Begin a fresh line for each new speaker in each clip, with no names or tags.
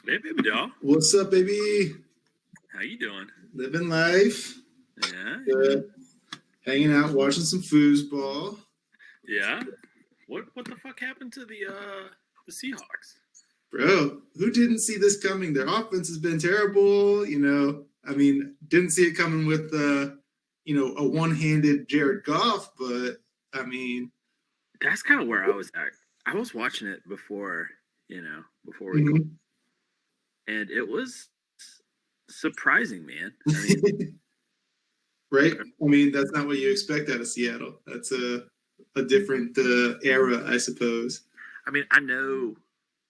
Hey, baby doll.
What's up, baby?
How you doing?
Living life.
Yeah.
Hanging out, watching some foosball.
Yeah. What the fuck happened to the Seahawks?
Bro, who didn't see this coming? Their offense has been terrible. Didn't see it coming with a one-handed Jared Goff, but
that's kind of where I was at. I was watching it before we
mm-hmm.
and it was surprising, man.
Right? That's not what you expect out of Seattle. That's a different era, I suppose.
I know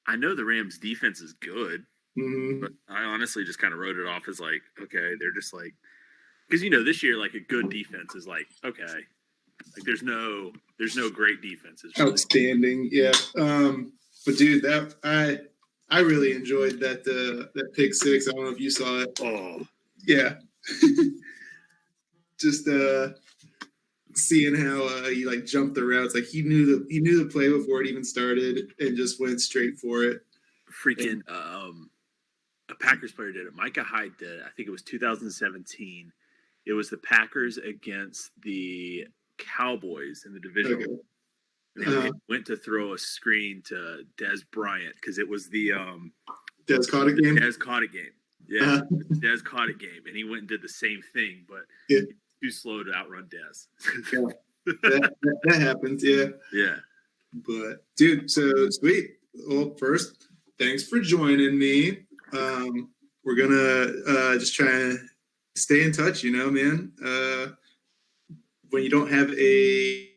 the Rams defense is good,
mm-hmm.
but I honestly just kind of wrote it off as like, okay, they're just like, because this year, like, a good defense is like, okay, like there's no great defenses.
Really. Outstanding, yeah. But dude, that I really enjoyed that pick six. I don't know if you saw it.
Oh,
yeah. Just seeing how he like jumped the routes, like he knew the play before it even started and just went straight for it.
Freaking a Packers player did it. Micah Hyde did it. I think it was 2017. It was the Packers against the Cowboys in the division.
Okay.
They went to throw a screen to Des Bryant because it was the
Des caught it game.
Des caught it game. Yeah, Des caught it game, and he went and did the same thing, but
yeah.
Too slow to outrun Des.
Yeah. that happens, yeah.
Yeah.
But dude, so sweet. Well, first, thanks for joining me. We're gonna just try to stay in touch, man. When you don't have a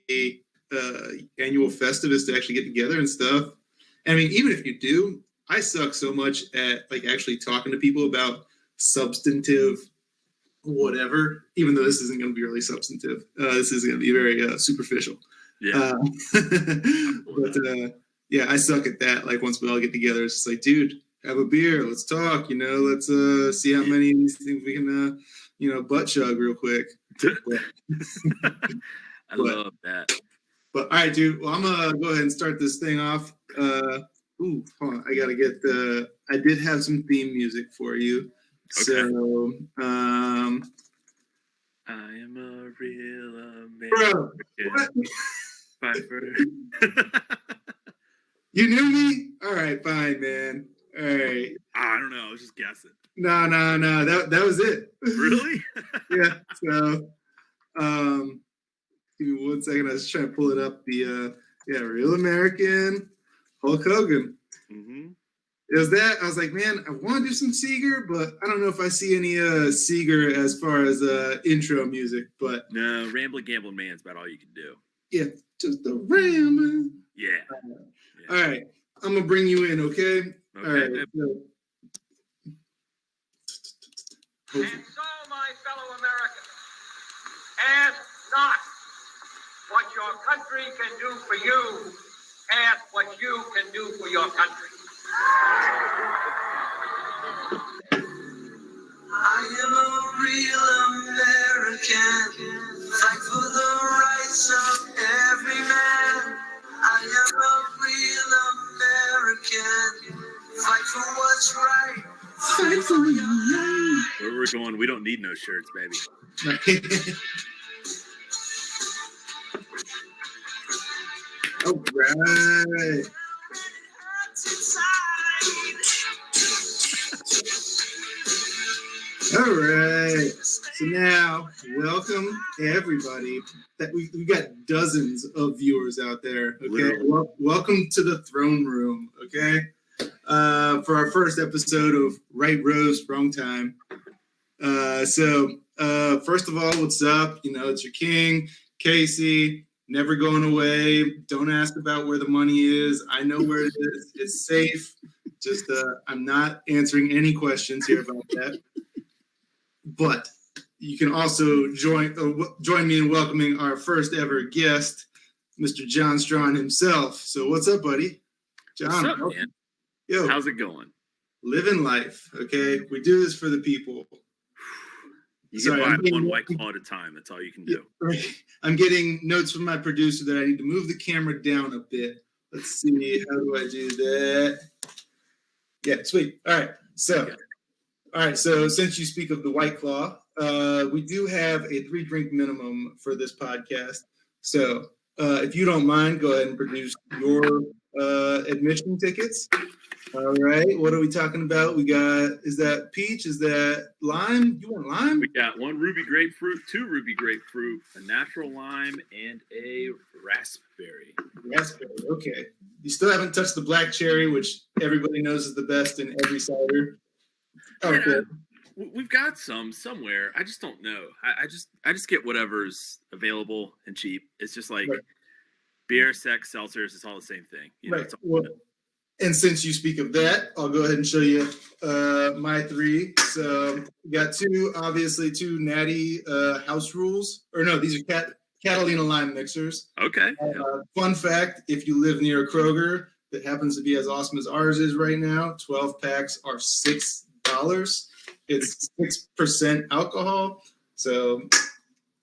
annual Festivus to actually get together and stuff. Even if you do, I suck so much at like actually talking to people about substantive whatever, even though this isn't going to be really substantive. This is going to be very superficial.
Yeah.
But yeah, I suck at that. Like once we all get together, it's just like, dude, have a beer. Let's talk, let's see how many of these things we can, butt chug real quick.
I love that.
But all right, dude. Well, I'm going to go ahead and start this thing off. Hold on. I got to get I did have some theme music for you.
Okay.
So,
I am a real American.
Bro, you knew me? All right, fine, man. All right.
I don't know. I was just guessing.
No. That was it.
Really?
Yeah. So, give me 1 second. I was trying to pull it up. The Real American, Hulk Hogan.
Mm-hmm.
It was that. I was like, man, I want to do some Seeger, but I don't know if I see any Seeger as far as intro music. But
no, Rambling Gambling Man's about all you can do.
Yeah, just the rambling.
Yeah.
All right, I'm gonna bring you in, okay? All right.
And so, my fellow Americans, ask not what your country can do for you. Ask what you can do for your country.
I am a real American, fight for the rights of every man. I am a real American, fight for what's right, fight for your life.
Where we're going, we don't need no shirts, baby.
All right. All right. So now, welcome everybody. That we got dozens of viewers out there. Okay. Welcome to the throne room. Okay. For our first episode of Right Rose, Wrong Time. So first of all, what's up? It's your king, Casey. Never going away. Don't ask about where the money is. I know where it is. It's safe. Just I'm not answering any questions here about that. But you can also join me in welcoming our first ever guest, Mr. John Strawn himself. So what's up, buddy? John.
What's up, man?
Yo,
how's it going?
Living life, okay? We do this for the people.
You can buy one White Claw at a time. That's all you can do.
Right. I'm getting notes from my producer that I need to move the camera down a bit. Let's see. How do I do that? Yeah, sweet. All right. So since you speak of the White Claw, we do have a 3-drink minimum for this podcast. So if you don't mind, go ahead and produce your admission tickets. All right. What are we talking about? We got, is that peach? Is that lime? You want lime?
We got 1 ruby grapefruit, 2 ruby grapefruit, a natural lime, and a raspberry.
Raspberry. Okay. You still haven't touched the black cherry, which everybody knows is the best in every cider. Okay.
We've got some somewhere. I just don't know. I just get whatever's available and cheap. It's just like beer, sex, seltzers. It's all the same thing. You know,
right. Well, and since you speak of that, I'll go ahead and show you my 3. So we got 2 natty house rules. Or no, these are Catalina lime mixers.
Okay.
Fun fact, if you live near a Kroger that happens to be as awesome as ours is right now, 12 packs are $6. It's 6% alcohol. So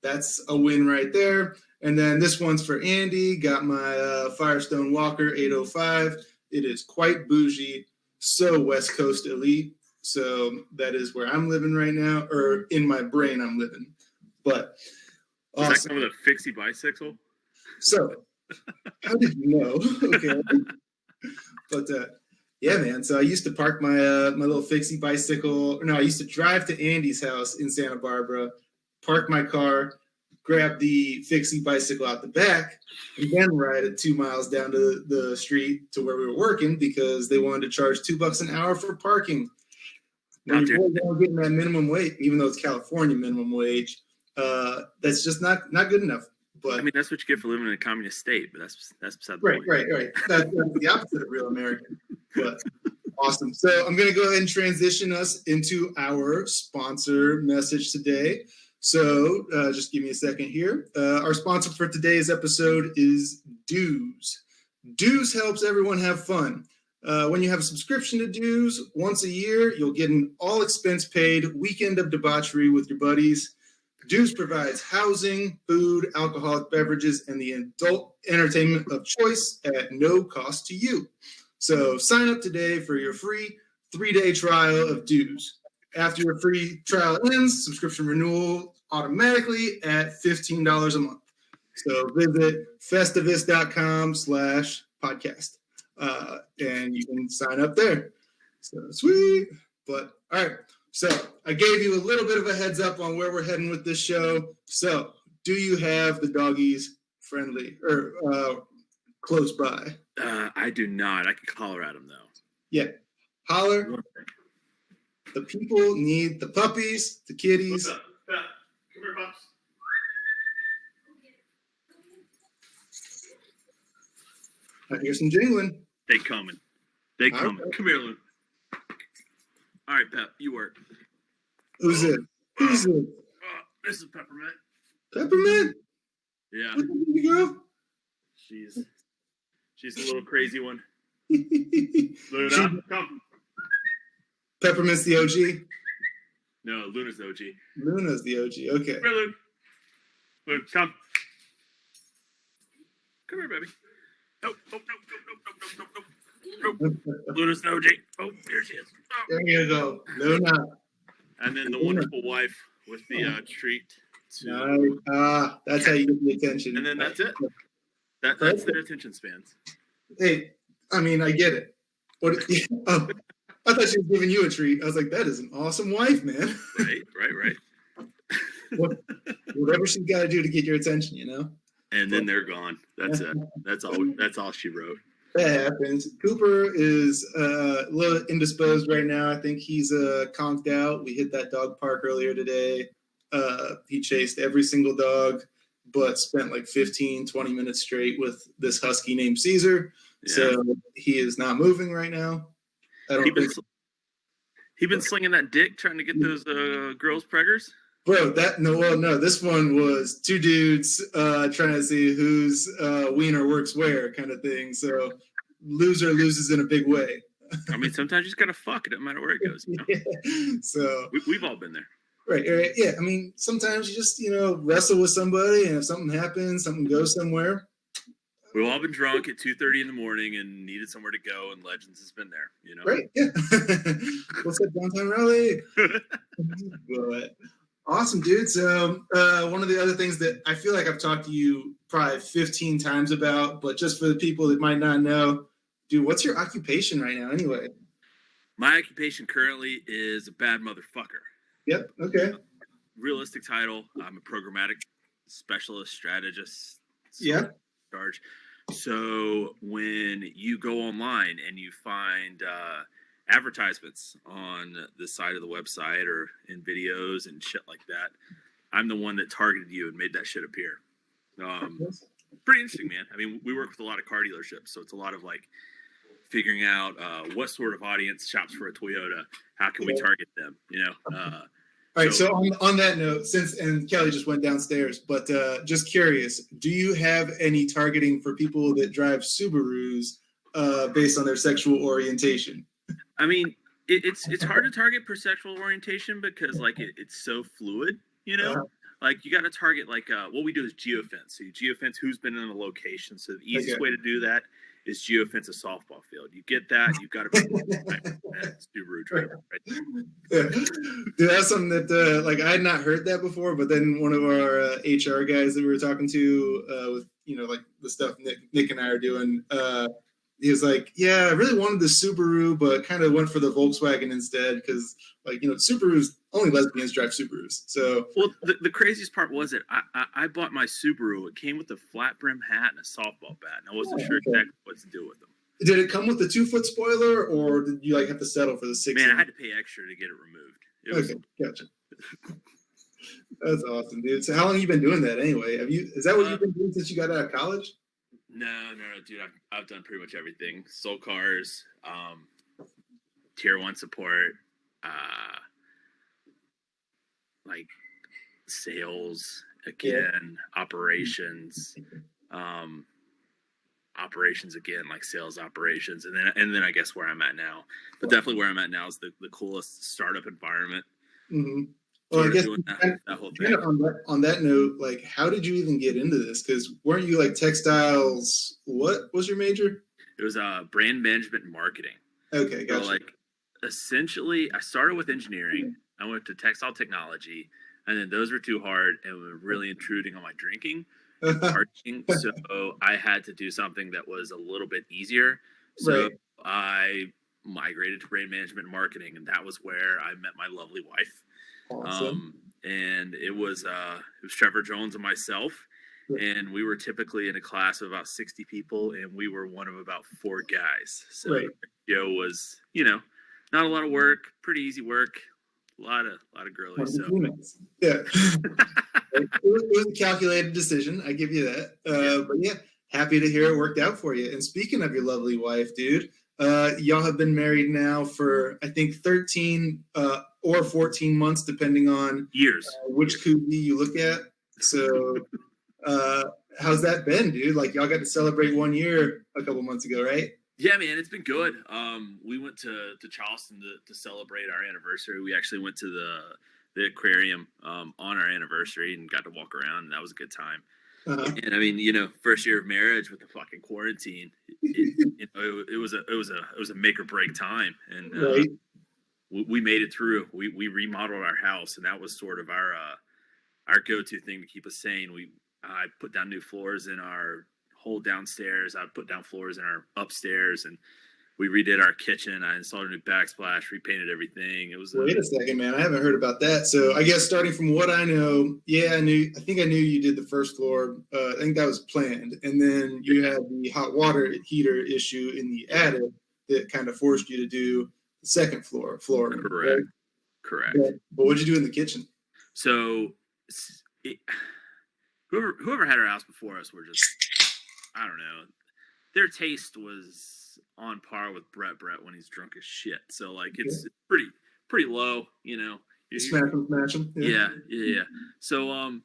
that's a win right there. And then this one's for Andy. Got my Firestone Walker 805. It is quite bougie, so West Coast elite. So that is where I'm living right now, or in my brain I'm living. But
awesome. Does that come with a fixie bicycle?
So, how did you know? Okay. But yeah, man. So I used to park my my little fixie bicycle. No, I used to drive to Andy's house in Santa Barbara, park my car, grab the fixie bicycle out the back, and then ride it 2 miles down to the street to where we were working because they wanted to charge $2 an hour for parking. When you're getting that minimum wage, even though it's California minimum wage, that's just not good enough. But
I mean, that's what you get for living in a communist state. But that's beside the point.
Right. That's the opposite of real American. But awesome. So I'm going to go ahead and transition us into our sponsor message today. So just give me a second here. Our sponsor for today's episode is Dues. Dues helps everyone have fun. When you have a subscription to Dues, once a year, you'll get an all-expense-paid weekend of debauchery with your buddies. Dues provides housing, food, alcoholic beverages, and the adult entertainment of choice at no cost to you. So sign up today for your free 3-day trial of Dues. After your free trial ends, subscription renewal automatically at $15 a month. So visit festivus.com/podcast. And you can sign up there. So sweet. But all right. So I gave you a little bit of a heads up on where we're heading with this show. So do you have the doggies friendly or close by?
I do not. I can holler at them though.
Yeah. Holler. The people need the puppies, the kitties.
What's up? Come here, pups.
I hear some jingling.
They coming. They coming.
Right.
Come here, Lou. All right, Pep, you work.
Who's it? Who's it?
This is Peppermint.
Peppermint?
Yeah.
What's the girl?
She's a little crazy one. Luna, come.
Peppermint's the OG?
No, Luna's the OG.
Luna's the OG. Okay.
Come here, Luna. Luna, come. Come here, baby. No. Luna's the OG. Oh, there she is. Oh.
There you go. Luna.
And then the wonderful wife with the treat.
That's how you get the attention.
And then that's it. That's their attention spans.
Hey, I mean, I get it. What? Oh, I thought she was giving you a treat. I was like, that is an awesome wife, man.
Right.
Whatever she's got to do to get your attention, you know.
And then they're gone. That's it. That's all she wrote.
That happens. Cooper is a little indisposed right now. I think he's conked out. We hit that dog park earlier today. He chased every single dog, but spent like 15, 20 minutes straight with this husky named Caesar. Yeah. So he is not moving right now.
He been slinging that dick trying to get those girls preggers?
Bro, no. This one was 2 dudes trying to see whose wiener works where kind of thing. So loser loses in a big way.
I mean, sometimes you just got to fuck it. It doesn't matter where it goes. You know?
Yeah. So
we've all been there.
Right. Yeah. I mean, sometimes you just, wrestle with somebody, and if something happens, something goes somewhere. I
We've all been drunk at 2:30 in the morning and needed somewhere to go, and Legends has been there. You know,
Right? Yeah. What's up, downtown Raleigh? But awesome, dude. So one of the other things that I feel like I've talked to you probably 15 times about, but just for the people that might not know, dude, what's your occupation right now anyway?
My occupation currently is a bad motherfucker.
Yep. Okay.
Realistic title. I'm a programmatic specialist, strategist.
Yeah.
Charge. So when you go online and you find advertisements on the side of the website or in videos and shit like that, I'm the one that targeted you and made that shit appear. Pretty interesting, man. I mean, we work with a lot of car dealerships, so it's a lot of like figuring out what sort of audience shops for a Toyota. How can we target them? You know.
All right. So on that note, and Kelly just went downstairs, but just curious, do you have any targeting for people that drive Subarus based on their sexual orientation?
I mean, it's hard to target per sexual orientation because like it's so fluid, you know. Like you got to target like what we do is geofence. So you geofence who's been in a location. So the easiest way to do that is geofence a softball field. You get that, you've got to be Subaru driver, right?
Yeah. Dude, that's something that like I had not heard that before, but then one of our HR guys that we were talking to with like the stuff Nick and I are doing, he was like, yeah, I really wanted the Subaru, but kind of went for the Volkswagen instead because like Subarus, only lesbians drive Subarus. So
well, the craziest part was that I bought my Subaru. It came with a flat brim hat and a softball bat, and I wasn't sure exactly what to do with them.
Did it come with the 2-foot spoiler, or did you like have to settle for the 6?
Man, I had to pay extra to get it removed.
Gotcha. That's awesome, dude. So how long have you been doing that anyway? Is that what you've been doing since you got out of college?
No, dude. I've done pretty much everything. Sold cars, tier 1 support, like sales again, operations, operations again, like sales operations, and then I guess where I'm at now. But definitely where I'm at now is the coolest startup environment.
Mm-hmm. Well, I guess that whole thing. On that note, like, how did you even get into this? Because weren't you like textiles? What was your major?
It was brand management and marketing.
Okay, gotcha. So,
like, essentially, I started with engineering. I went to textile technology, and then those were too hard and were really intruding on my drinking. So I had to do something that was a little bit easier. So I migrated to brand management and marketing, and that was where I met my lovely wife.
Awesome.
And it was Trevor Jones and myself, and we were typically in a class of about 60 people, and we were one of about 4 guys. So Joe was, not a lot of work, pretty easy work, a lot of girlies. So
yeah, it was a calculated decision. I give you that. But yeah, happy to hear it worked out for you. And speaking of your lovely wife, dude, y'all have been married now for I think 13 or 14 months, depending on
years
which koozie you look at. So how's that been, dude? Like y'all got to celebrate 1 year a couple months ago, right?
Yeah, man, it's been good. We went to Charleston to celebrate our anniversary. We actually went to the aquarium on our anniversary and got to walk around, and that was a good time. And I mean, first year of marriage with the fucking quarantine, it was a make or break time, and we made it through. We remodeled our house, and that was sort of our go-to thing to keep us sane. I put down new floors in our whole downstairs. I put down floors in our upstairs, and we redid our kitchen. I installed a new backsplash, repainted everything. It was.
Wait a second, man. I haven't heard about that. So I guess starting from what I know, I think I knew you did the first floor. I think that was planned, and then you had the hot water heater issue in the attic that kind of forced you to do the second floor.
Correct.
Yeah. But what did you do in the kitchen?
So, whoever had our house before us were just, I don't know, their taste was on par with Brett when he's drunk as shit. So like it's pretty low,
Smash him.
Yeah. So all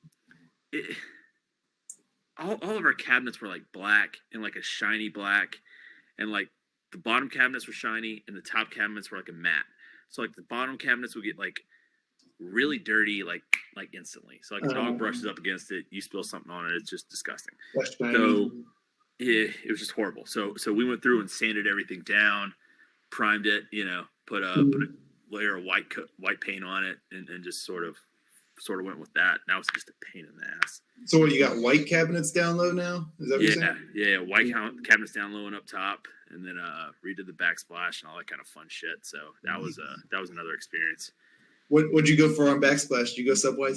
of our cabinets were like black and like a shiny black, and like the bottom cabinets were shiny and the top cabinets were like a matte. So like the bottom cabinets would get like really dirty like instantly. So like a dog brushes up against it, you spill something on it, it's just disgusting. So it was just horrible. So we went through and sanded everything down, primed it, put a layer of white paint on it, and just sort of went with that. Now it's just a pain in the ass.
So what, you got white cabinets down low now? Is that what you're saying?
Yeah. White cabinets down low and up top, and then redid the backsplash and all that kind of fun shit. So that was another experience.
What'd you go for on backsplash? Did you go subway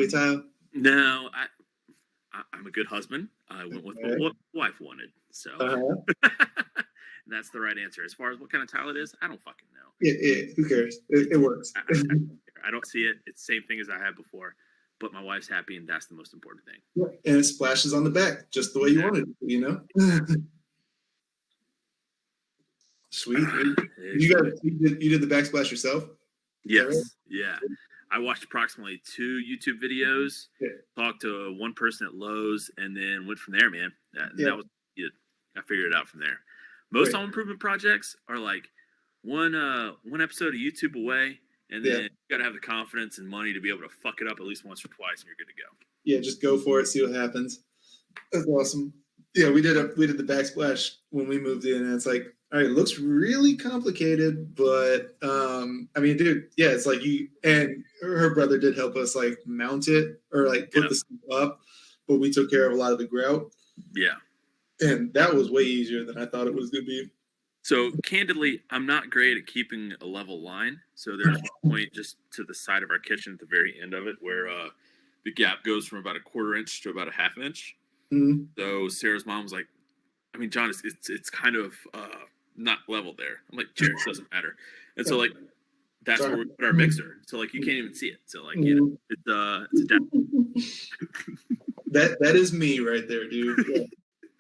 tile?
No, I'm a good husband. I went with what my wife wanted. So that's the right answer. As far as what kind of tile it is, I don't fucking know.
Yeah, who cares? It works.
I don't see it. It's the same thing as I had before, but my wife's happy, and that's the most important thing.
Yeah. And it splashes on the back just the way you wanted it, Sweet. You did the backsplash yourself?
Yes.
Right?
Yeah. I watched approximately 2 YouTube videos, talked to one person at Lowe's, and then went from there, man. That was it. I figured it out from there. Most home improvement projects are like one episode of YouTube away, and then you got to have the confidence and money to be able to fuck it up at least once or twice, and you're good to go. Yeah,
just go for it, see what happens. That's awesome. Yeah, we did the backsplash when we moved in, and it's like, all right, it looks really complicated, but I mean, dude, yeah, it's like you and her brother did help us like mount it or like put the stuff up, but we took care of a lot of the grout.
Yeah.
And that was way easier than I thought it was going to be.
So, candidly, I'm not great at keeping a level line. So there's one point just to the side of our kitchen at the very end of it where the gap goes from about a 1/4 inch to about a 1/2 inch. Mm-hmm. So Sarah's mom was like, I mean, John, it's kind of not level there. I'm like, Jared, it doesn't matter. And so, like, that's where we put our mixer. So, like, you can't even see it. So, like, it's a death.
That is me right there, dude. Yeah.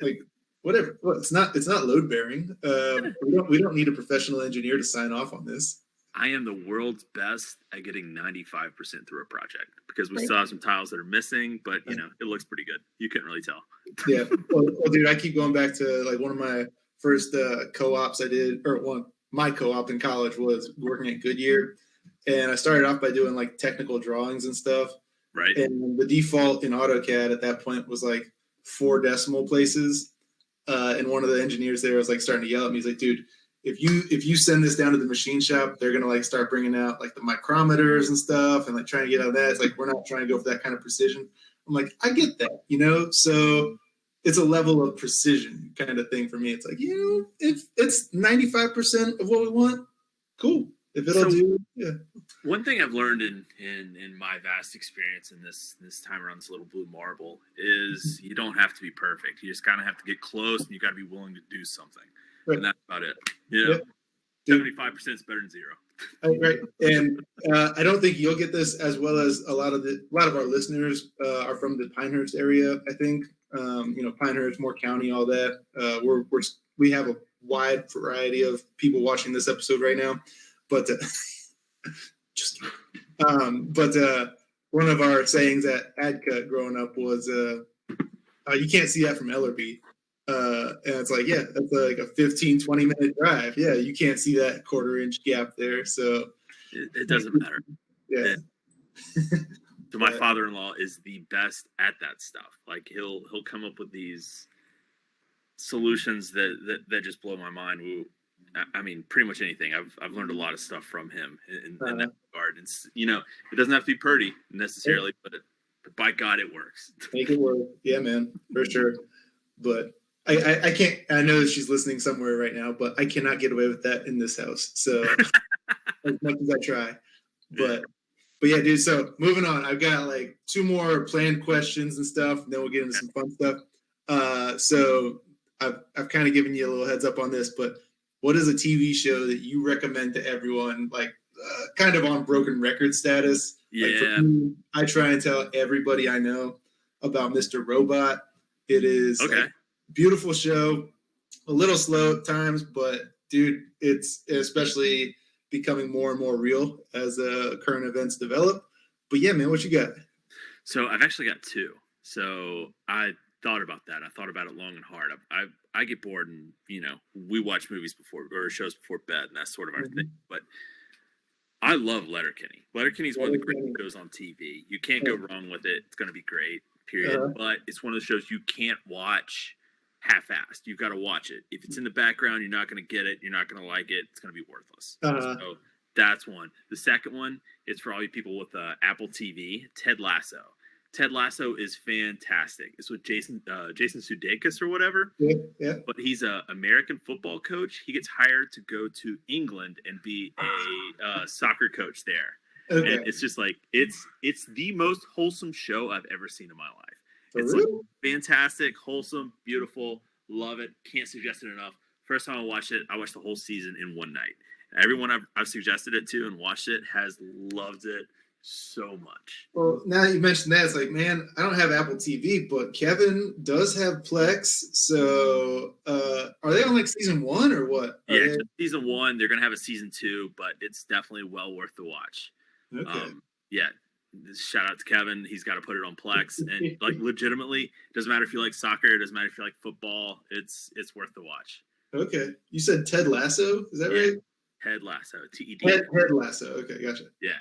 Like, whatever. Well, it's not load bearing. We don't need a professional engineer to sign off on this.
I am the world's best at getting 95% through a project because we still have some tiles that are missing, but it looks pretty good. You couldn't really tell.
Yeah. Well, dude, I keep going back to like one of my first co-ops I did, or my co-op in college was working at Goodyear, and I started off by doing like technical drawings and stuff.
Right.
And the default in AutoCAD at that point was like 4 decimal places. And one of the engineers there was like starting to yell at me. He's like, dude, if you send this down to the machine shop, they're going to like start bringing out like the micrometers and stuff and like trying to get out of that. It's like, we're not trying to go for that kind of precision. I'm like, I get that, so it's a level of precision kind of thing for me. It's like, if it's 95% of what we want, cool. If it'll do, yeah.
One thing I've learned in my vast experience in this time around this little blue marble is you don't have to be perfect. You just kind of have to get close, and you got to be willing to do something, and that's about it. 75% is better than 0.
Right, and I don't think you'll get this as well as a lot of our listeners are from the Pinehurst area. I think Pinehurst, Moore County, all that. We have a wide variety of people watching this episode right now. But just kidding. But one of our sayings at AdCut growing up was, you can't see that from Ellerby. And it's like, yeah, that's like a 15, 20-minute drive. Yeah, you can't see that 1/4 inch gap there. So
it doesn't matter.
Yeah.
So my father-in-law is the best at that stuff. Like he'll come up with these solutions that just blow my mind. I mean, pretty much anything. I've learned a lot of stuff from him in that regard. And, it doesn't have to be pretty necessarily, but by God, it works.
Make it work. Yeah, man, for sure. But I can't. I know she's listening somewhere right now, but I cannot get away with that in this house. So as much as I try, but yeah, dude. So moving on, I've got like 2 more planned questions and stuff, and then we'll get into some fun stuff. So I've kind of given you a little heads up on this, but what is a TV show that you recommend to everyone, like kind of on broken record status?
Yeah.
Like for me, I try and tell everybody I know about Mr. Robot. It is a beautiful show, a little slow at times, but dude, it's especially becoming more and more real as current events develop. But yeah, man, what you got?
So I've actually got 2. So I thought about that. I thought about it long and hard. I get bored, and we watch movies before or shows before bed, and that's sort of our thing. But I love Letterkenny. Letterkenny's one of the great shows on TV. You can't go wrong with it. It's going to be great. Period. But it's one of the shows you can't watch half-assed. You've got to watch it. If it's in the background, you're not going to get it. You're not going to like it. It's going to be worthless. So that's one. The second one is for all you people with Apple TV. Ted Lasso. Ted Lasso is fantastic. It's with Jason Sudeikis or whatever.
Yeah.
But he's an American football coach. He gets hired to go to England and be a soccer coach there.
Okay.
And it's just like it's the most wholesome show I've ever seen in my life. It's
really?
like fantastic, wholesome, beautiful. Love it. Can't suggest it enough. First time I watched it, I watched the whole season in one night. Everyone I've suggested it to and watched it has loved it so much.
Well, now that you mentioned that, it's like, man, I don't have Apple TV, but Kevin does have Plex. So are they on like season 1 or what?
Yeah, just season 1. They're going to have a season 2, but it's definitely well worth the watch.
Okay.
Yeah. Shout out to Kevin. He's got to put it on Plex. And like legitimately, it doesn't matter if you like soccer, it doesn't matter if you like football. It's worth the watch.
Okay. You said Ted Lasso? Is that right?
Ted Lasso. TED.
Ted Lasso. Okay, gotcha.
Yeah.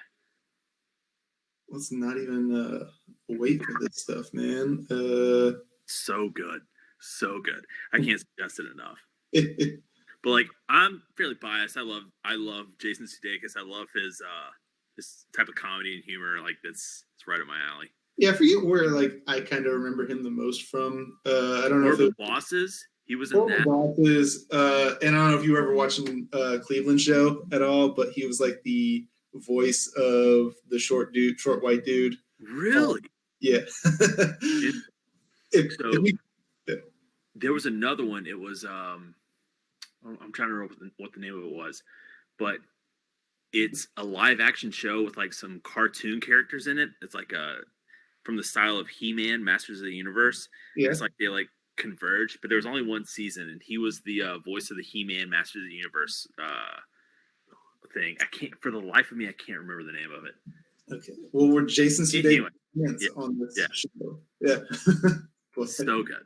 Let's not even wait for this stuff, man.
So good. So good. I can't suggest it enough. But like I'm fairly biased. I love Jason Sudeikis. I love his type of comedy and humor. Like it's right up my alley.
Yeah, I forget where like I kind of remember him the most from. I don't know
Horrible
if
Bosses. He was in that.
Bosses, and I don't know if you were ever watching Cleveland Show at all, but he was like the voice of the short white dude.
Really?
Yeah.
There was another one. It was I'm trying to remember what the name of it was, but it's a live action show with like some cartoon characters in it. It's like from the style of He-Man, Masters of the Universe.
Yeah.
It's like they like converge, but there was only one season, and he was the voice of the He-Man, Masters of the Universe thing. I can't, for the life of me, I can't remember the name of it.
Okay. Well, we're Jason Sudeikis
anyway,
on this show. Yeah.
Well, so good.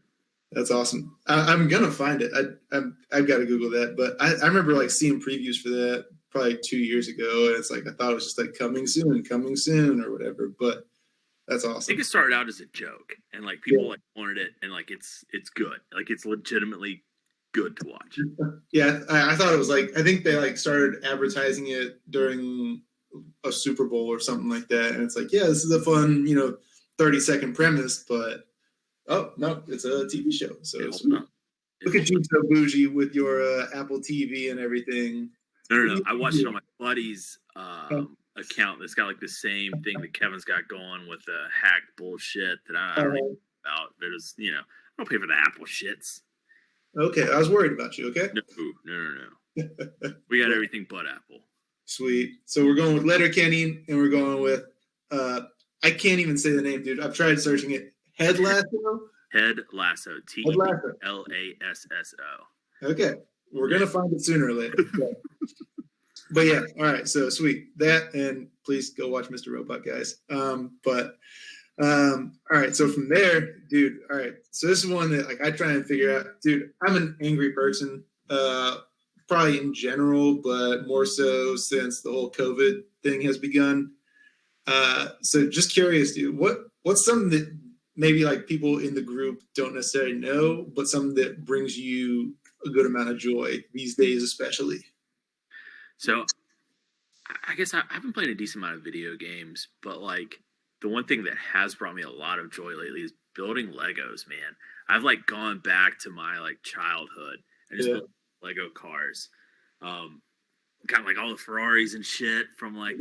That's awesome. I'm gonna find it. I've got to Google that, but I remember like seeing previews for that probably 2 years ago, and it's like I thought it was just like coming soon or whatever. But that's awesome.
I think it started out as a joke, and like people like wanted it, and like it's good. Like it's legitimately good to watch.
Yeah, I thought it was like I think they like started advertising it during a Super Bowl or something like that, and it's like this is a fun 30-second premise, but oh no, it's a TV show. So look at you, so bougie with your Apple TV and everything.
No. I watched it on my buddy's account that's got like the same thing that Kevin's got going with the hacked bullshit that I don't know about. But it's I don't pay for the Apple shits.
Okay, I was worried about you. Okay.
No. We got everything but Apple.
Sweet. So we're going with Letterkenny, and we're going with I can't even say the name, dude. I've tried searching it. Ted Lasso.
Ted Lasso. TEDLASSO.
Okay, we're gonna find it sooner or later. But yeah, all right. So sweet that, and please go watch Mr. Robot, guys. All right. So from there, dude. All right. So this is one that like I try and figure out, dude. I'm an angry person, probably in general, but more so since the whole COVID thing has begun. So just curious, dude. What's something that maybe like people in the group don't necessarily know, but something that brings you a good amount of joy these days, especially?
So I guess I've been playing a decent amount of video games, but like the one thing that has brought me a lot of joy lately is building Legos, man. I've like gone back to my like childhood and just built Lego cars. Got like all the Ferraris and shit from like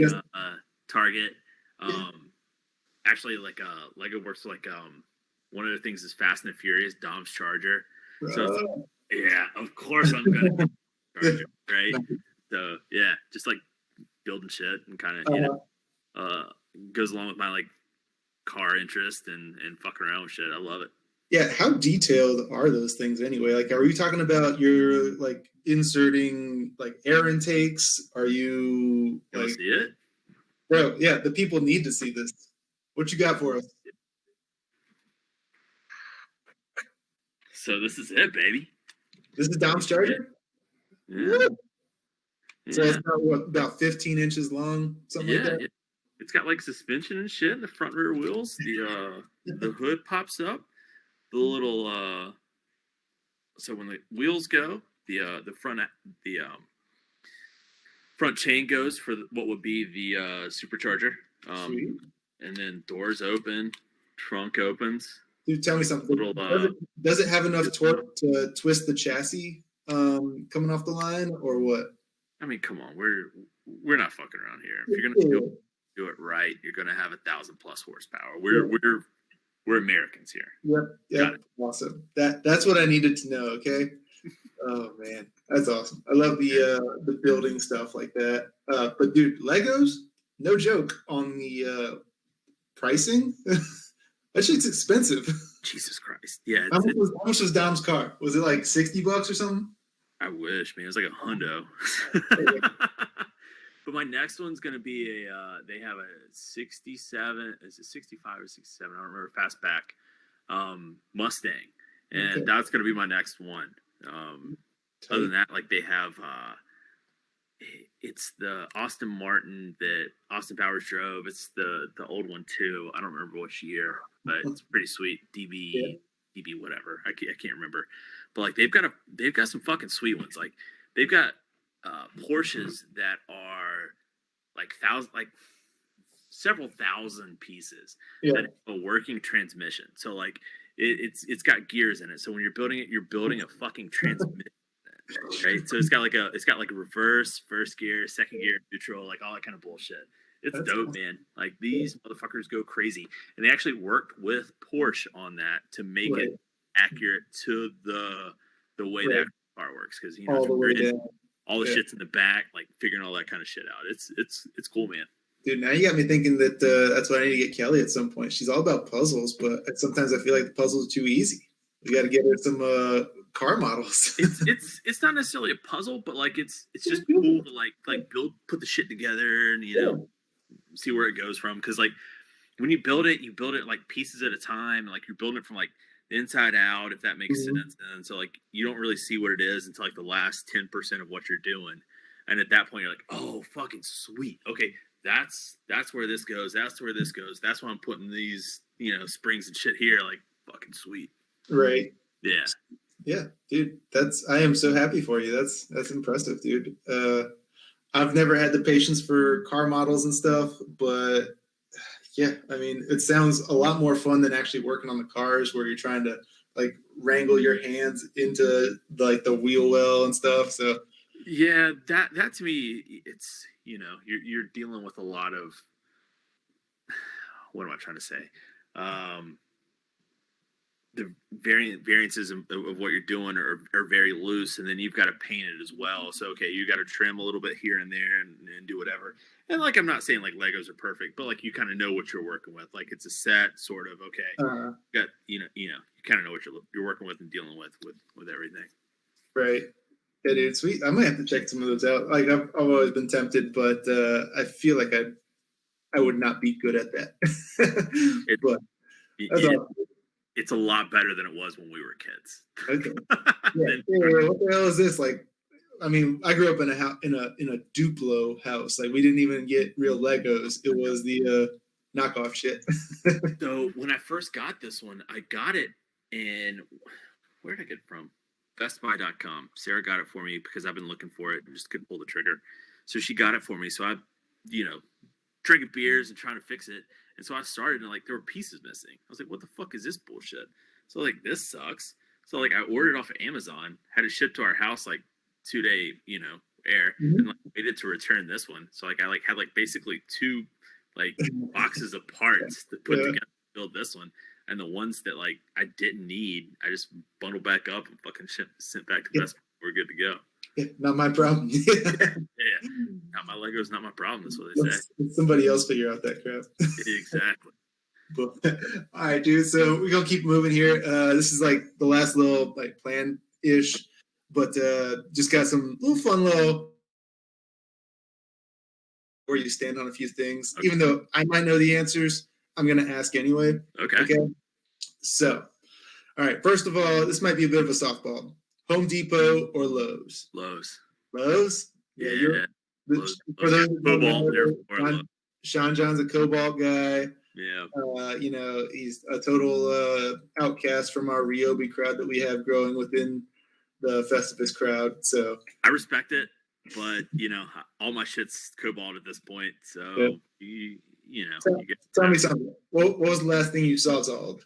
Target. Actually like Lego works like one of the things is Fast and the Furious, Dom's Charger. So yeah, of course I'm gonna Charger, right? So yeah, just like building shit and kind of goes along with my like car interest and fucking around with shit. I love it.
Yeah, how detailed are those things anyway? Like, are we talking about you're like inserting like air intakes? Are you like
see it?
Bro, yeah, the people need to see this. What you got for us?
So this is it, baby.
This is Dom's Charger?
Yeah.
So it's about 15 inches long, something like that?
Yeah. It's got like suspension and shit. The front rear wheels. The hood pops up. The little so when the wheels go, the front chain goes for what would be the supercharger.
Sweet.
And then doors open, trunk opens.
Dude, tell me something. Does it have enough torque to twist the chassis coming off the line, or what?
I mean, come on, we're not fucking around here. If you're gonna do it right, you're gonna have 1,000+ horsepower. We're Americans here.
Yep. Awesome. That's what I needed to know. Okay. Oh man, that's awesome. I love the building stuff like that. But dude, Legos, no joke on the pricing. That shit's expensive.
Jesus Christ. Yeah.
How much was Dom's car? Was it like $60 or something?
I wish, man. It was like a hundo. But my next one's gonna be they have a 67. Is it 65 or 67? I don't remember. Fastback Mustang, and that's gonna be my next one. Other than that, like they have it's the Austin Martin that Austin Powers drove. It's the old one too. I don't remember which year, but it's pretty sweet. DB whatever. I can't remember. But like they've got some fucking sweet ones. Like they've got Porsches that are like several thousand pieces that have a working transmission. So like it's got gears in it. So when you're building it, you're building a fucking transmission. Right, so it's got like a reverse, first gear, second gear, neutral, like all that kind of bullshit. It's dope, man. Like these motherfuckers go crazy, and they actually worked with Porsche on that to make it accurate to the way that car works. Because you know, all the shit's in the back, like figuring all that kind of shit out. It's cool, man.
Dude, now you got me thinking that that's what I need to get Kelly at some point. She's all about puzzles, but sometimes I feel like the puzzles are too easy. We got to get her some car models.
it's not necessarily a puzzle, but like it's just cool to like put the shit together and you know see where it goes from. Because like when you build it like pieces at a time. Like you're building it from like the inside out, if that makes sense. And so like you don't really see what it is until like the last 10% of what you're doing. And at that point you're like, oh fucking sweet. Okay, that's where this goes. That's where this goes. That's why I'm putting these, you know, springs and shit here. Like fucking sweet.
Right.
Yeah.
Yeah, dude. I am so happy for you. That's impressive, dude. I've never had the patience for car models and stuff, but yeah, I mean, it sounds a lot more fun than actually working on the cars where you're trying to like wrangle your hands into like the wheel well and stuff. So
yeah, that to me, it's, you know, you're dealing with a lot of, what am I trying to say? The variances of what you're doing are very loose, and then you've got to paint it as well. So okay, you got to trim a little bit here and there and do whatever. And like I'm not saying like Legos are perfect, but like you kind of know what you're working with. Like it's a set, sort of. Okay, got you kind of know what you're working with and dealing with everything.
Right. Yeah, dude, sweet. I might have to check some of those out. Like I've always been tempted, but I feel like I would not be good at that. But that's awesome.
It's a lot better than it was when we were kids.
Okay. Yeah, what the hell is this? Like, I mean, I grew up in a Duplo house. Like, we didn't even get real Legos. It was the knockoff shit.
So when I first got this one, I got it in, where did I get it from? BestBuy.com. Sarah got it for me because I've been looking for it and just couldn't pull the trigger. So she got it for me. So I, drinking beers and trying to fix it. And so I started and like there were pieces missing. I was like, what the fuck is this bullshit? So like this sucks. So like I ordered off of Amazon, had it shipped to our house like 2-day, air, and like waited to return this one. So like I like had like basically 2 like boxes of parts to put together to build this one. And the ones that like I didn't need, I just bundled back up and fucking sent back to Best Buy. We're good to go.
Yeah, not my problem.
Yeah. Not my Legos, not my problem. That's what they say.
Somebody else figure out that crap.
Exactly.
All right, dude. So we're gonna keep moving here. This is like the last little like plan-ish, but just got some little fun where you stand on a few things. Okay. Even though I might know the answers, I'm gonna ask anyway.
Okay.
So, all right. First of all, this might be a bit of a softball. Home Depot or Lowe's? Lowe's? Yeah. For those Sean John's a Cobalt guy.
Yeah.
He's a total outcast from our Ryobi crowd that we have growing within the Festivus crowd. So
I respect it, but all my shit's cobalt at this point. So you get
tell me something. What was the last thing you saw, Zald?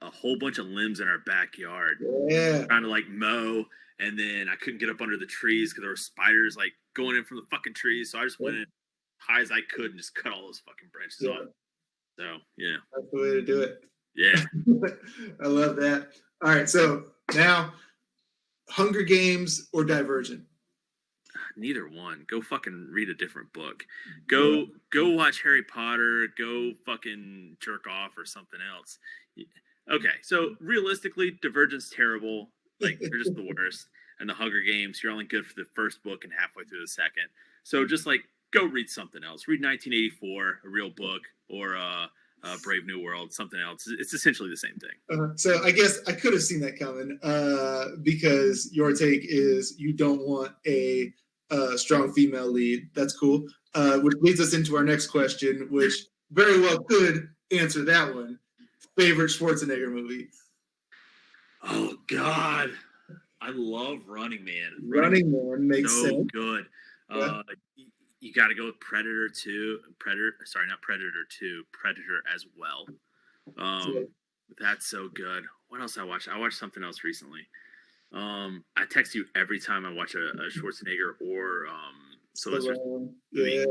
A whole bunch of limbs in our backyard.
Yeah.
Trying to mow, and then I couldn't get up under the trees because there were spiders going in from the fucking trees. So I just went in high as I could and just cut all those fucking branches off. So
that's the way to do it.
Yeah.
I love that. All right, so now Hunger Games or Divergent?
Neither one. Go fucking read a different book. Go watch Harry Potter. Go fucking jerk off or something else. Okay, so realistically, Divergent's terrible. They're just the worst. And the Hunger Games, you're only good for the first book and halfway through the second. So just go read something else. Read 1984, a real book, or Brave New World, something else. It's essentially the same thing.
So I guess I could have seen that coming because your take is you don't want a strong female lead. That's cool. Which leads us into our next question, which very well could answer that one. Favorite Schwarzenegger movie?
Oh, God. I love Running Man.
Running Man makes
so
sense.
Good.
Yeah.
You got to go with Predator 2. Not Predator 2. Predator as well. That's so good. What else I watched? I watched something else recently. I text you every time I watch a Schwarzenegger or Sylvester.
Yeah.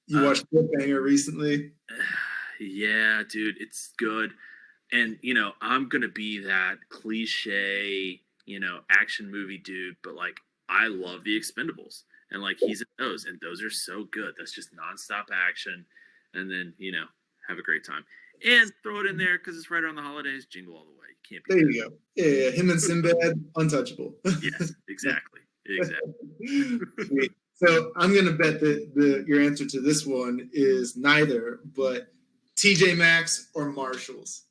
You watched Cliffhanger recently?
Yeah, dude, it's good. And I'm gonna be that cliche, action movie dude, but I love the Expendables, and he's in those, and those are so good. That's just nonstop action, and then have a great time, and throw it in there because it's right around the holidays. Jingle all the way. You can't be.
There you go. Yeah, him and Sinbad, untouchable.
Yes, exactly.
Sweet. So I'm gonna bet that your answer to this one is neither, but TJ Maxx or Marshalls.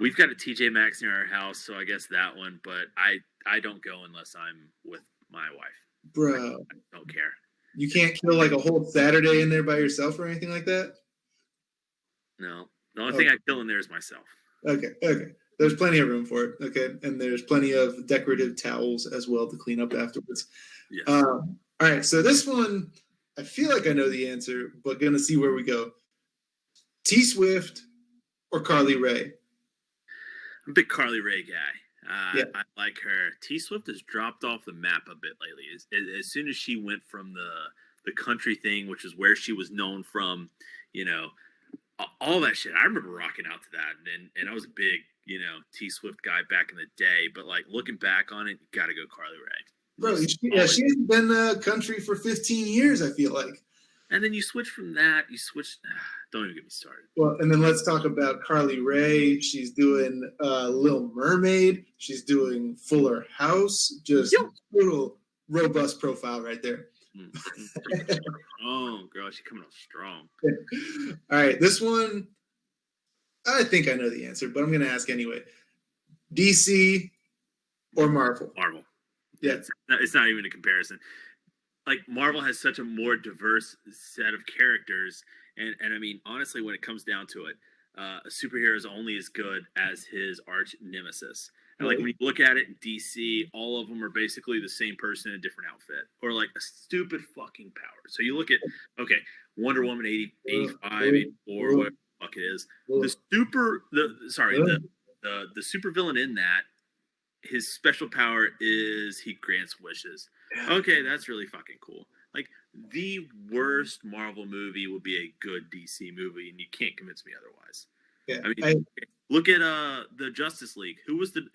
We've got a TJ Maxx near our house, so I guess that one. But I don't go unless I'm with my wife.
Bro,
I don't care.
You can't kill a whole Saturday in there by yourself or anything like that?
No. The only thing I kill in there is myself.
Okay. There's plenty of room for it. Okay. And there's plenty of decorative towels as well to clean up afterwards.
Yes.
All right. So this one, I feel like I know the answer, but going to see where we go. T Swift or Carly Rae?
I'm a big Carly Rae guy.
Yeah.
I like her. T Swift has dropped off the map a bit lately. As soon as she went from the country thing, which is where she was known from, all that shit. I remember rocking out to that, and I was a big, T Swift guy back in the day. But looking back on it, you got to go Carly Rae.
Bro, she's been country for 15 years, I feel like.
And then you switch from that. Don't even get me started.
Well, and then let's talk about Carly Rae. She's doing Little Mermaid. She's doing Fuller House. Just total robust profile right there.
Oh, girl, she's coming up strong.
All right, this one, I think I know the answer, but I'm going to ask anyway. DC or Marvel?
Marvel.
Yeah.
It's not even a comparison. Marvel has such a more diverse set of characters. And I mean, honestly, when it comes down to it, a superhero is only as good as his arch nemesis. And when you look at it in DC, all of them are basically the same person in a different outfit, or a stupid fucking power. So you look at, Wonder Woman 85, 84, whatever the fuck it is. The super villain in that, his special power is he grants wishes. Okay, that's really fucking cool. The worst Marvel movie would be a good DC movie, and you can't convince me otherwise.
Yeah,
I mean, look at the Justice League. Who was the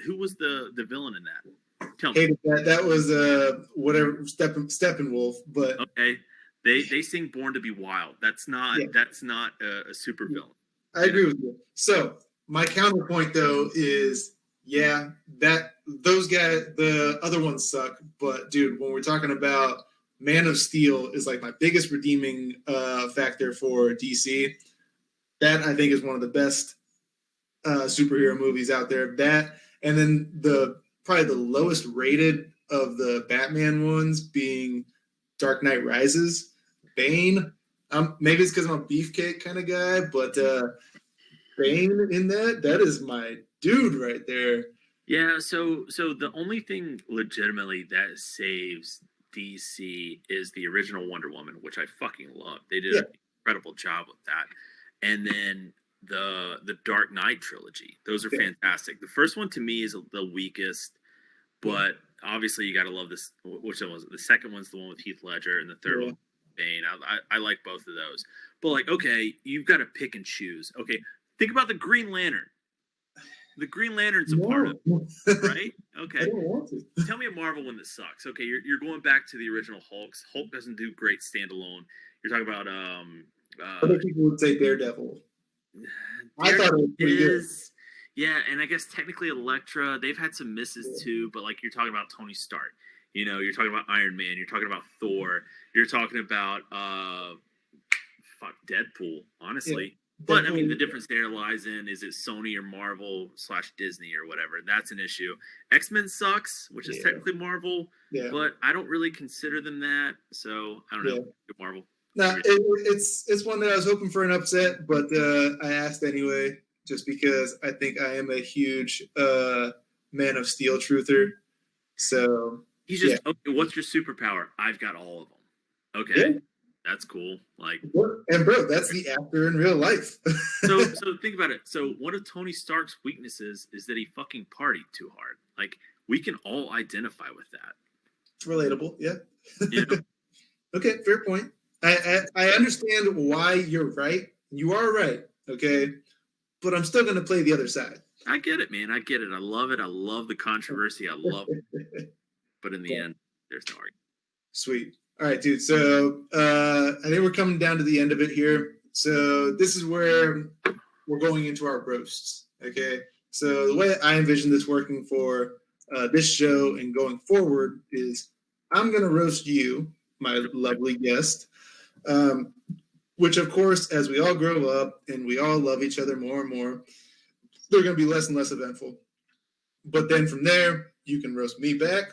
villain in that? Tell me.
That was whatever Steppenwolf, but
okay, they sing "Born to Be Wild." That's not a super villain.
I agree with you. So my counterpoint though is those guys, the other ones suck, but dude, when we're talking about Man of Steel is my biggest redeeming factor for DC. That I think is one of the best superhero movies out there. That, and then probably the lowest rated of the Batman ones being Dark Knight Rises. Bane. Maybe it's because I'm a beefcake kind of guy, but Bane in that is my dude right there.
Yeah, so the only thing legitimately that saves DC is the original Wonder Woman, which I fucking love. They did
Yeah.
an incredible job with that. And then the Dark Knight trilogy. Those are
Yeah.
fantastic. The first one to me is the weakest, but obviously you got to love this. Which one was it? The second one's the one with Heath Ledger, and the third
Yeah.
one, Bane. I like both of those. But like, okay, you've got to pick and choose. Okay, think about the Green Lantern. The Green Lantern's a part of it, right?
I
Okay.
don't want to.
Tell me a Marvel one that sucks. Okay, you're going back to the original Hulks. Hulk doesn't do great standalone. You're talking about
Other people would say Daredevil. I thought it was pretty good.
Yeah, and I guess technically Elektra, they've had some misses too, but like you're talking about Tony Stark. You know, you're talking about Iron Man, you're talking about Thor, you're talking about Deadpool, honestly.
Yeah.
But I mean, the difference there lies in is it Sony or Marvel / Disney or whatever. That's an issue. X-Men sucks, which is technically Marvel, but I don't really consider them that. So I don't know. Marvel.
No, it's one that I was hoping for an upset, but I asked anyway, just because I think I am a huge Man of Steel truther. So
he's just okay. What's your superpower? I've got all of them. Okay. That's cool. Like,
and bro, that's the actor in real life.
so think about it. So one of Tony Stark's weaknesses is that he fucking partied too hard. Like, we can all identify with that.
It's relatable, yeah.
You know?
Okay, fair point. I understand why you're right. You are right, okay? But I'm still going to play the other side.
I get it, man. I get it. I love it. I love the controversy. I love it. But in the end, there's no argument.
Sweet. All right, dude. So I think we're coming down to the end of it here. So this is where we're going into our roasts, okay? So the way I envision this working for this show and going forward is I'm going to roast you, my lovely guest, which, of course, as we all grow up and we all love each other more and more, they're going to be less and less eventful. But then from there, you can roast me back,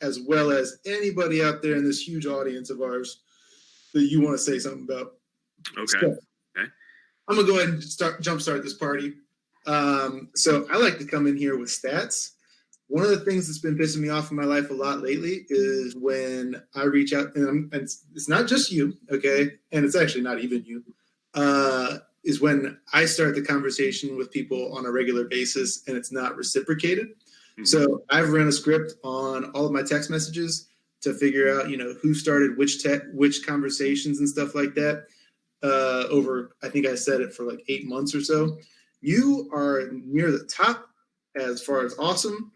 as well as anybody out there in this huge audience of ours that you want to say something about.
Okay.
So,
okay.
I'm going to go ahead and jumpstart this party. So I like to come in here with stats. One of the things that's been pissing me off in my life a lot lately is when I reach out, and it's not just you, okay? And it's actually not even you, is when I start the conversation with people on a regular basis and it's not reciprocated. Mm-hmm. So I've run a script on all of my text messages to figure out, who started which conversations and stuff like that over, I think I said it for like 8 months or so. You are near the top as far as awesome.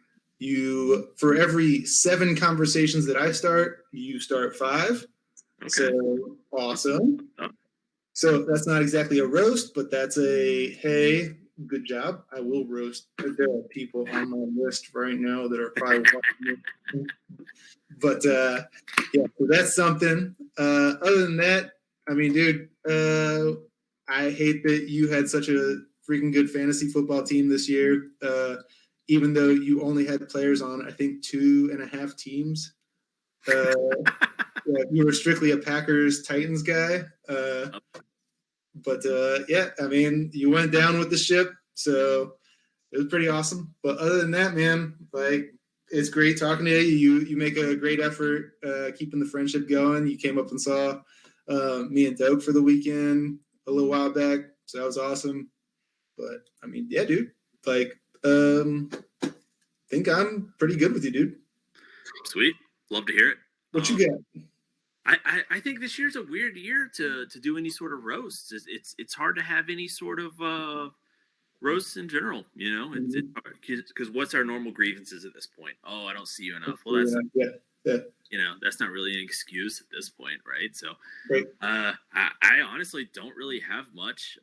For every 7 conversations that I start, you start 5. Okay. So awesome. Oh. So that's not exactly a roast, but that's a, hey, good job. I will roast. There are people on my list right now that are probably watching it. But yeah, so that's something. Other than that, I mean, dude, I hate that you had such a freaking good fantasy football team this year. Even though you only had players on, I think, 2.5 teams. You were strictly a Packers-Titans guy. But yeah, I mean, you went down with the ship, so it was pretty awesome. But other than that, man, like, it's great talking to you. You make a great effort keeping the friendship going. You came up and saw me and Doug for the weekend a little while back, so that was awesome. But, I mean, yeah, dude, like, think I'm pretty good with you, dude.
Sweet. Love to hear it.
What you got?
I think this year's a weird year to do any sort of roasts. It's hard to have any sort of roasts in general, It's because what's our normal grievances at this point? Oh, I don't see you enough. Well, that's that's not really an excuse at this point, right? So,
right.
I honestly don't really have much.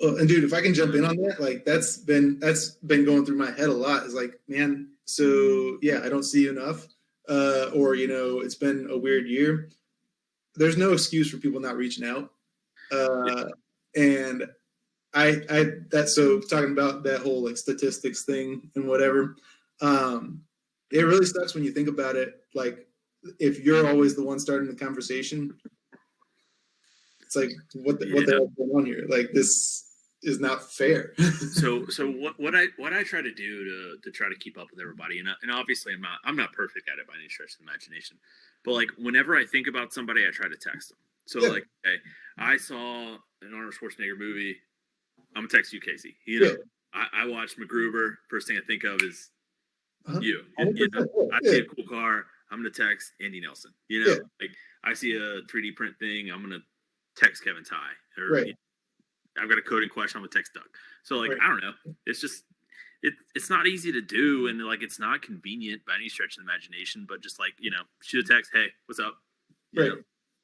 And dude, if I can jump in on that, like that's been going through my head a lot. Is like, man, so yeah, I don't see you enough. Or it's been a weird year. There's no excuse for people not reaching out. And so talking about that whole like statistics thing and whatever, it really sucks when you think about it. Like if you're always the one starting the conversation, it's like what the hell's going on here? Like this, is not fair.
So what I try to do to try to keep up with everybody, and obviously I'm not perfect at it by any stretch of the imagination, but like whenever I think about somebody, I try to text them. So like, okay, I saw an Arnold Schwarzenegger movie. I'm gonna text you, Casey. You know, I watched MacGruber. First thing I think of is you. You know, I see a cool car. I'm gonna text Andy Nelson. You know, like I see a 3D print thing. I'm gonna text Kevin Ty. Or you know, I've got a coding question. I'm gonna text Doug. So like I don't know. It's just it's not easy to do, and like it's not convenient by any stretch of the imagination. But just like you know, shoot a text. Hey, what's up? You know,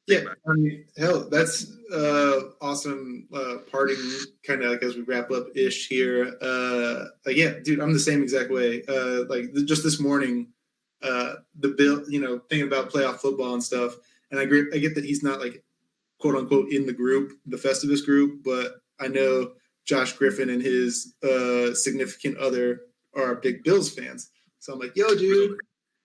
yeah, I mean, hell, that's awesome parting kind of like as we wrap up ish here. Like, yeah, dude, I'm the same exact way. Like just this morning, the bill, you know, thinking about playoff football and stuff. And I get that he's not like quote unquote in the group, the Festivus group, but I know Josh Griffin and his significant other are big Bills fans. So I'm like, yo, dude.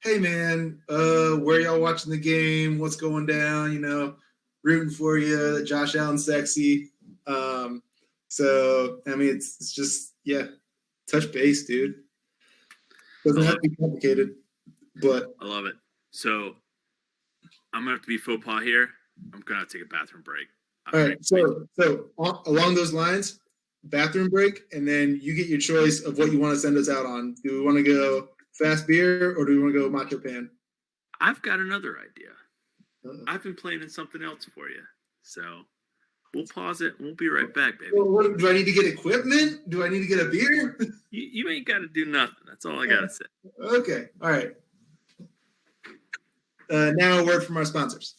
Hey man, where y'all watching the game? What's going down? You know, rooting for you. Josh Allen's sexy. So I mean, it's just touch base, dude. Doesn't have to be complicated, but
I love it. So I'm gonna have to be faux pas here. I'm gonna have to take a bathroom break.
All right. So along those lines, bathroom break, and then you get your choice of what you want to send us out on. Do we want to go fast beer, or do we want to go macho pan?
I've got another idea. I've been planning something else for you. So we'll pause it. We'll be right back, baby.
Well, do I need to get equipment? Do I need to get a beer?
You ain't got to do nothing. That's all I got to say.
Okay. All right. Now a word from our sponsors.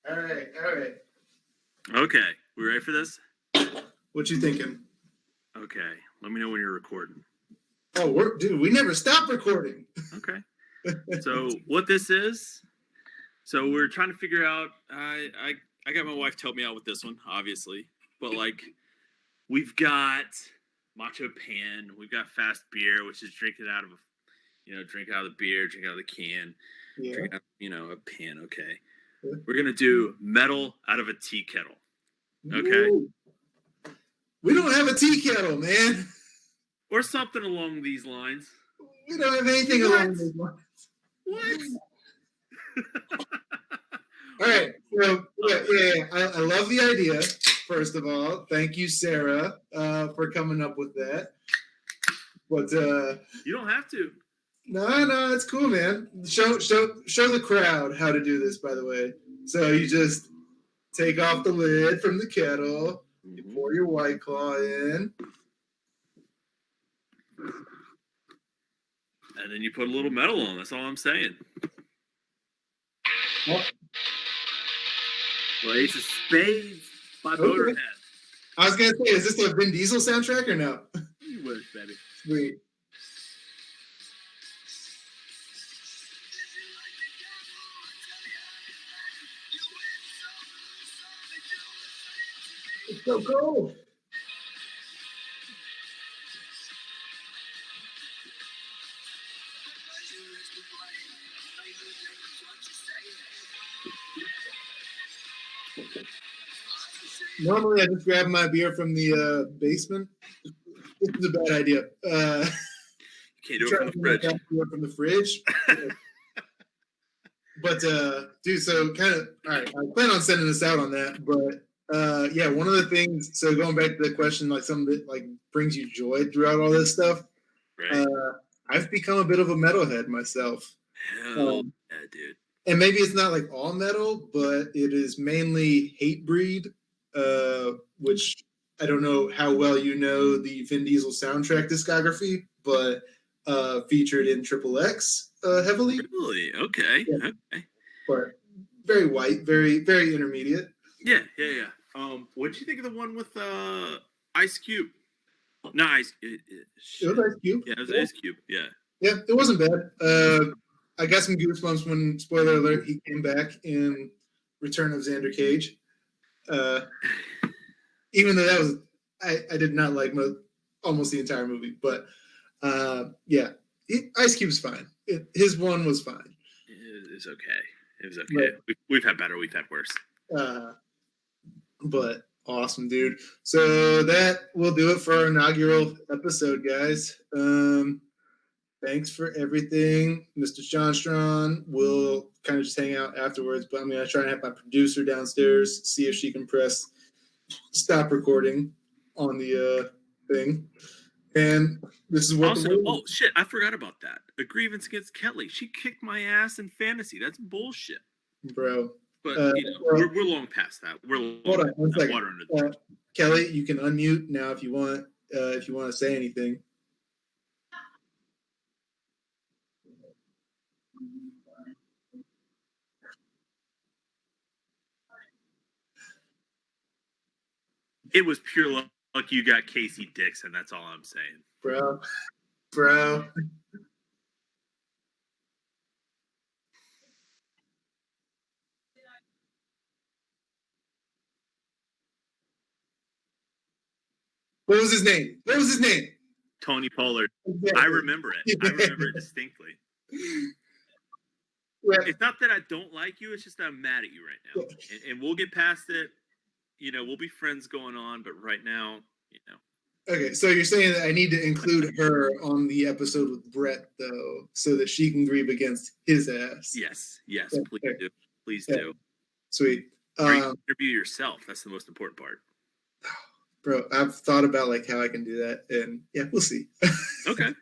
All right.
Okay, we ready for this?
What you thinking?
Okay, let me know when you're recording.
Oh, we never stop recording.
Okay. So what this is? So we're trying to figure out. I got my wife to help me out with this one, obviously, but like we've got macho pan, we've got fast beer, which is drinking out of drink out of the beer, drink out of the can, drink out, a pan. Okay. We're gonna do metal out of a tea kettle. Okay.
Ooh. We don't have a tea kettle, man.
Or something along these lines.
We don't have anything along these lines.
What?
All right. So I love the idea. First of all, thank you, Sarah, for coming up with that. But
you don't have to.
No, it's cool, man. Show the crowd how to do this, by the way. So you just take off the lid from the kettle, you pour your White Claw in.
And then you put a little metal on. That's all I'm saying.
Well,
Ace of Spades by Motorhead.
I was going to say, is this a Vin Diesel soundtrack or no?
You wish, baby.
Sweet. It's so cold. Normally, I just grab my beer from the basement. This is a bad idea.
Can't do it from the fridge.
From the fridge. But dude, so kind of all right. I plan on sending this out on that, but yeah, one of the things. So going back to the question, like something that like brings you joy throughout all this stuff.
Right.
I've become a bit of a metalhead myself.
Hell yeah, dude.
And maybe it's not like all metal, but it is mainly Hatebreed, which I don't know how well you know the Vin Diesel soundtrack discography, but featured in Triple X heavily.
Really? Okay.
Yeah.
Okay.
But very white, very, very intermediate.
Yeah. What'd you think of the one with Ice Cube? No, Ice.
It was Ice Cube.
Yeah, it was Ice Cube. Yeah.
Yeah, it wasn't bad. I got some goosebumps when, spoiler alert, he came back in Return of Xander Cage. Even though that was, I did not like almost the entire movie, but yeah, Ice Cube's fine. His one was fine.
It was okay. It was okay. Right. We've had better. We've had worse.
But awesome, dude. So that will do it for our inaugural episode, guys. Thanks for everything, Mr. John Strawn. We'll kind of just hang out afterwards, but I'm going to try and have my producer downstairs, see if she can press stop recording on the thing. And this is what
also, shit, I forgot about that. A grievance against Kelly. She kicked my ass in fantasy. That's bullshit.
Bro.
But, we're long past that.
Hold on one second. Water under the Kelly, you can unmute now if you want to say anything.
It was pure luck you got Casey Dixon. That's all I'm saying.
Bro. What was his name?
Tony Pollard. Exactly. I remember it. I remember it distinctly. Yeah. It's not that I don't like you. It's just that I'm mad at you right now. Yeah. And we'll get past it. We'll be friends going on. But right now,
Okay, so you're saying that I need to include her on the episode with Brett, though, so that she can grieve against his ass.
Yes, yeah, please do.
Sweet.
Interview yourself. That's the most important part.
Bro, I've thought about how I can do that, and yeah, we'll see.
Okay.